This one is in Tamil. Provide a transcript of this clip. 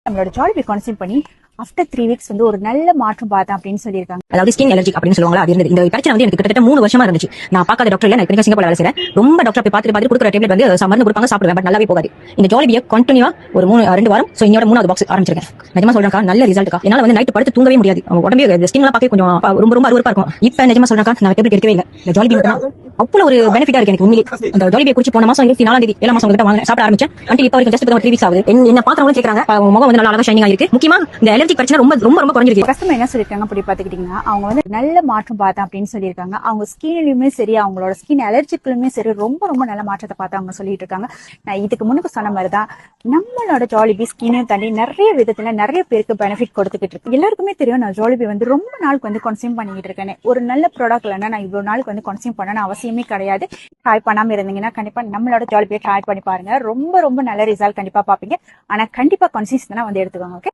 நம்மளோட ஜாலிபி கன்சியூம் பண்ணி ஆஃப்டர் 3 வீக்ஸ் வந்து ஒரு நல்ல மாற்றம் பார்த்தேன் அப்படின்னு சொல்லியிருக்காங்க. அதாவது ஸ்கின் அலர்ஜி அப்படின்னு சொல்லுவாங்க. அது இருந்தது. இந்த பிரச்சனை வந்து எனக்கு கிட்டத்தட்ட 3 வருஷமா இருந்துச்சு. நான் பார்க்காத டாக்டர் இல்ல. நான் இப்ப சிங்கப்பூர்ல வேலை செய்றேன். ரொம்ப டாக்டர் போய் பார்த்துட்டு கொடுக்குற டேப்லெட் வந்து மருந்து கொடுப்பாங்க, சாப்பிடுவேன். பட் நல்லாவே போகாது. இந்த ஜாலிபியை கண்டினியூவா ஒரு 2 வாரம் சோ இன்னோட 3வது பாக்ஸ் ஆரம்பிச்சிருக்கேன். நிஜமா சொல்றேன்க்கா, நல்ல ரிசல்ட்க்கா. என்னால வந்து நைட் படுத்து தூங்கவே முடியாது. உடம்பே ஸ்கின் எல்லாம் பார்க்க கொஞ்சம் ரொம்ப அருவருப்பா இருக்கும். இப்ப நிஜமா சொல்றேன்க்கா, நான் டேப்லெட் எடுக்கவே இல்ல. இந்த ஜாலிபி அவ்வளவு ஒரு பெனிஃபிட்டா இருக்கு எனக்கு உண்மையிலே. அந்த ஜாலிபியை குடிச்சு போன மாசம் 24ஆம் தேதி 7 மாசம் கிட்ட வாங்க சாப்பிட ஆரம்பிச்சேன். அன்டில் இப்ப வரைக்கும் ஜஸ்ட் 3 வீக்ஸ் ஆகுது. என்ன பாக்குறவங்க கேக்குறாங்க, முகம் வந்து நல்லா அழகா ஷைனிங் ஆயிருக்கு. முக்கியமா இந்த அலர்ஜி பிரச்சனை ரொம்ப குறைஞ்சிருக்கு. கஸ்டமர் என்ன சொல்லிருக்காங்க அப்படி பாத்துக்கிட்டீங்கன்னா, அவங்க வந்து நல்ல மாற்றம் பார்த்தேன் அப்படின்னு சொல்லியிருக்காங்க. அவங்க ஸ்கின்லயுமே சரி, அவங்களோட ஸ்கின் அலர்ஜிக்குமே சரி ரொம்ப நல்ல மாற்றத்தை பார்த்து அவங்க சொல்லிட்டு இருக்காங்க. நான் இதுக்கு முன்னுக்கு சொன்ன மாதிரிதான் நம்மளோட ஜாலிபி ஸ்கினையும் தாண்டி நிறைய விதத்துல நிறைய பேருக்கு பெனிஃபிட் கொடுத்துக்கிட்டு இருக்கு. எல்லாருக்குமே தெரியும் நான் ஜாலிபி வந்து ரொம்ப நாளுக்கு வந்து கன்சியூம் பண்ணிக்கிட்டு இருக்கேன். ஒரு நல்ல ப்ராடக்ட் இல்லைன்னா நான் இவ்வளவு நாளுக்கு வந்து கன்சியூம் பண்ணணும்னு அவசியமே கிடையாது. ட்ரை பண்ணாம இருந்தீங்கன்னா கண்டிப்பா நம்மளோட ஜாலிபியை ட்ரை பண்ணி பாருங்க. ரொம்ப நல்ல ரிசல்ட் கண்டிப்பா பாப்பீங்க. ஆனா கண்டிப்பா கன்சிஸ்டன்டா வந்து எடுத்துக்கோங்க. ஓகே.